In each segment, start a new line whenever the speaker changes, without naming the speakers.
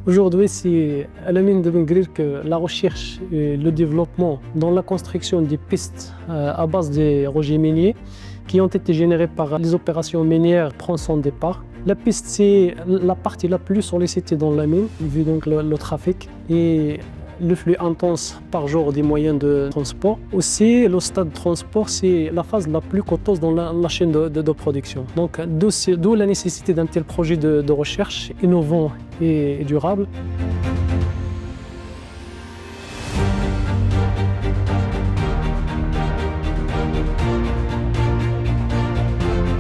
Aujourd'hui, c'est à la mine de Ben Guerir que la recherche et le développement dans la construction des pistes à base des rejets miniers qui ont été générés par les opérations minières prend son départ. La piste, c'est la partie la plus sollicitée dans la mine, vu donc le trafic et le flux intense par jour des moyens de transport. Aussi, le stade de transport, c'est la phase la plus coûteuse dans la chaîne de production. Donc, d'où la nécessité d'un tel projet de recherche innovant et durable.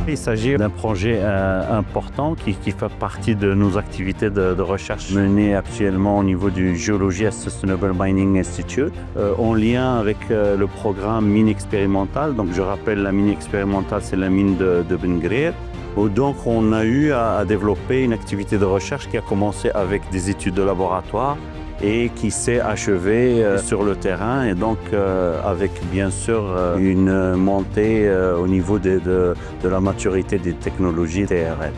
Il s'agit d'un projet important qui fait partie de nos activités de recherche menées actuellement au niveau du Geology and Sustainable Mining Institute, en lien avec le programme mine expérimentale. Donc je rappelle, la mine expérimentale, c'est la mine de Ben Guerir. Donc on a eu à développer une activité de recherche qui a commencé avec des études de laboratoire et qui s'est achevée sur le terrain, et donc avec bien sûr une montée au niveau de la maturité des technologies TRL.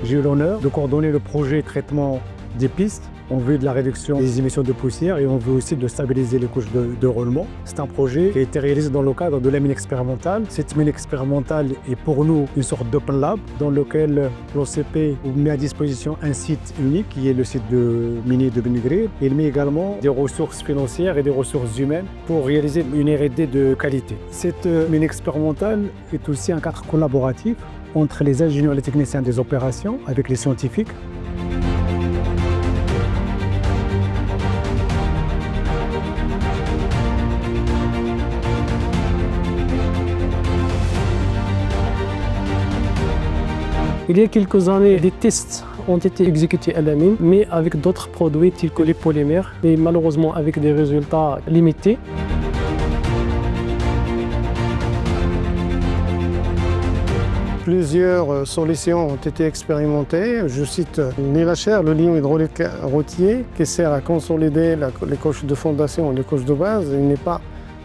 J'ai eu l'honneur de coordonner le projet traitement des pistes. On veut de la réduction des émissions de poussière et on veut aussi de stabiliser les couches de roulement. C'est un projet qui a été réalisé dans le cadre de la mine expérimentale. Cette mine expérimentale est pour nous une sorte d'open lab dans lequel l'OCP met à disposition un site unique qui est le site de minier de Ben Guerir. Il met également des ressources financières et des ressources humaines pour réaliser une R&D de qualité. Cette mine expérimentale est aussi un cadre collaboratif entre les ingénieurs et les techniciens des opérations avec les scientifiques.
Il y a quelques années, des tests ont été exécutés à la mine, mais avec d'autres produits tels que les polymères, mais malheureusement avec des résultats limités.
Plusieurs solutions ont été expérimentées. Je cite l'ILHR, le liant hydraulique routier, qui sert à consolider les couches de fondation et les couches de base. Il n'est pas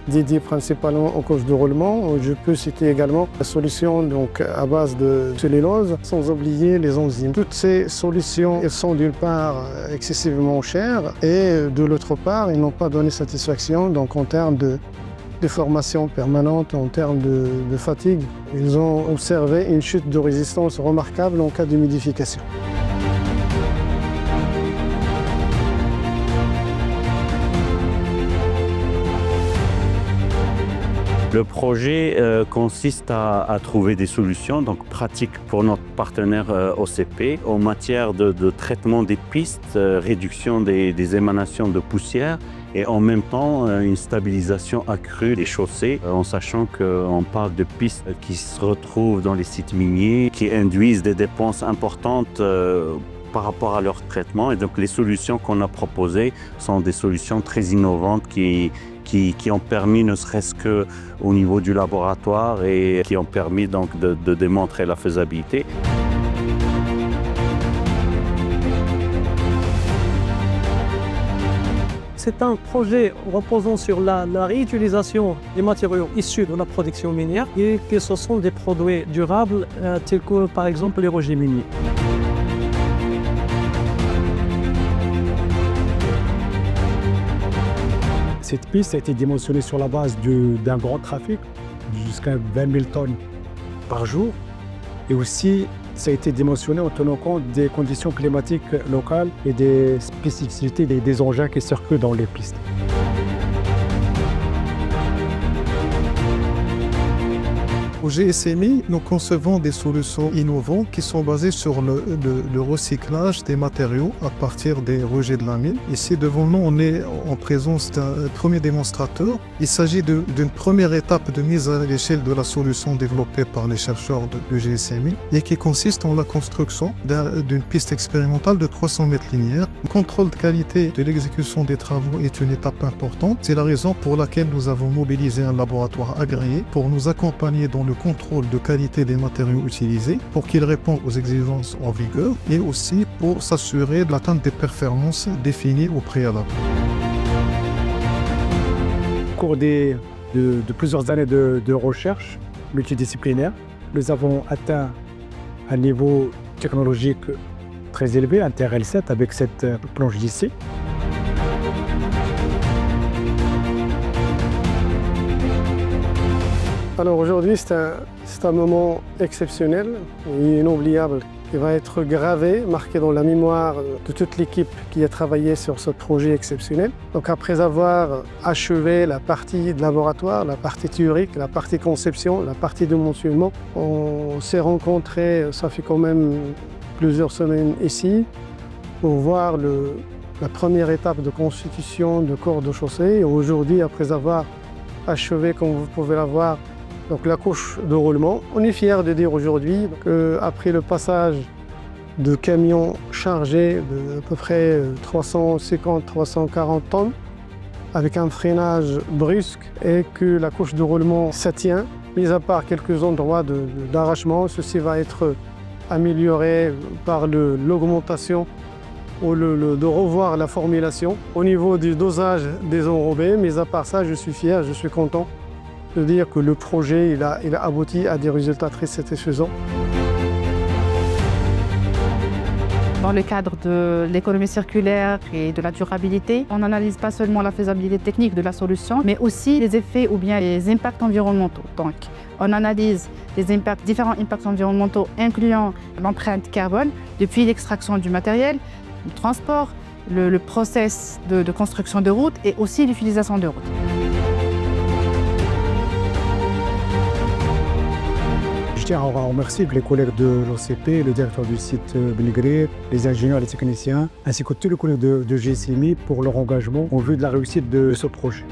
dédié principalement aux couches de roulement. Je peux citer également la solution donc, à base de cellulose, sans oublier les enzymes. Toutes ces solutions elles sont d'une part excessivement chères et de l'autre part, ils n'ont pas donné satisfaction donc, en termes de formation permanente, en termes de fatigue. Ils ont observé une chute de résistance remarquable en cas d'humidification.
Le projet consiste à trouver des solutions donc pratiques pour notre partenaire OCP en matière de traitement des pistes, réduction des émanations de poussière et en même temps une stabilisation accrue des chaussées en sachant qu'on parle de pistes qui se retrouvent dans les sites miniers, qui induisent des dépenses importantes par rapport à leur traitement. Et donc les solutions qu'on a proposées sont des solutions très innovantes qui ont permis, ne serait-ce qu'au niveau du laboratoire, et qui ont permis donc de démontrer la faisabilité.
C'est un projet reposant sur la réutilisation des matériaux issus de la production minière et que ce sont des produits durables tels que par exemple les rejets miniers.
Cette piste a été dimensionnée sur la base d'un grand trafic, jusqu'à 20 000 tonnes par jour. Et aussi, ça a été dimensionné en tenant compte des conditions climatiques locales et des spécificités des engins qui circulent dans les pistes.
Au GSMI, nous concevons des solutions innovantes qui sont basées sur le recyclage des matériaux à partir des rejets de la mine. Ici, devant nous, on est en présence d'un premier démonstrateur. Il s'agit d'une première étape de mise à l'échelle de la solution développée par les chercheurs du GSMI et qui consiste en la construction d'une piste expérimentale de 300 mètres linéaires. Le contrôle de qualité de l'exécution des travaux est une étape importante. C'est la raison pour laquelle nous avons mobilisé un laboratoire agréé pour nous accompagner dans le contrôle de qualité des matériaux utilisés pour qu'ils répondent aux exigences en vigueur et aussi pour s'assurer de l'atteinte des performances définies au préalable.
Au cours de plusieurs années de recherche multidisciplinaire, nous avons atteint un niveau technologique très élevé, un TRL7 avec cette planche d'ici.
Alors aujourd'hui, c'est un moment exceptionnel et inoubliable qui va être gravé, marqué dans la mémoire de toute l'équipe qui a travaillé sur ce projet exceptionnel. Donc après avoir achevé la partie de laboratoire, la partie théorique, la partie conception, la partie de mentionnement, on s'est rencontrés, ça fait quand même plusieurs semaines ici, pour voir la première étape de constitution de corps de chaussée. Et aujourd'hui, après avoir achevé, comme vous pouvez la voir, donc la couche de roulement, on est fiers de dire aujourd'hui qu'après le passage de camions chargés de à peu près 350-340 tonnes, avec un freinage brusque et que la couche de roulement ça tient, mis à part quelques endroits d'arrachement, ceci va être amélioré par l'augmentation ou de revoir la formulation. Au niveau du dosage des enrobés, mis à part ça, je suis fier, je suis content de dire que le projet il a abouti à des résultats très satisfaisants.
Dans le cadre de l'économie circulaire et de la durabilité, on n'analyse pas seulement la faisabilité technique de la solution, mais aussi les effets ou bien les impacts environnementaux. Donc, on analyse les impacts, différents impacts environnementaux, incluant l'empreinte carbone, depuis l'extraction du matériel, le transport, le process de construction de routes et aussi l'utilisation de routes.
Je tiens à remercier les collègues de l'OCP, le directeur du site Belgré, les ingénieurs, les techniciens, ainsi que tous les collègues de GSMI pour leur engagement en vue de la réussite de ce projet.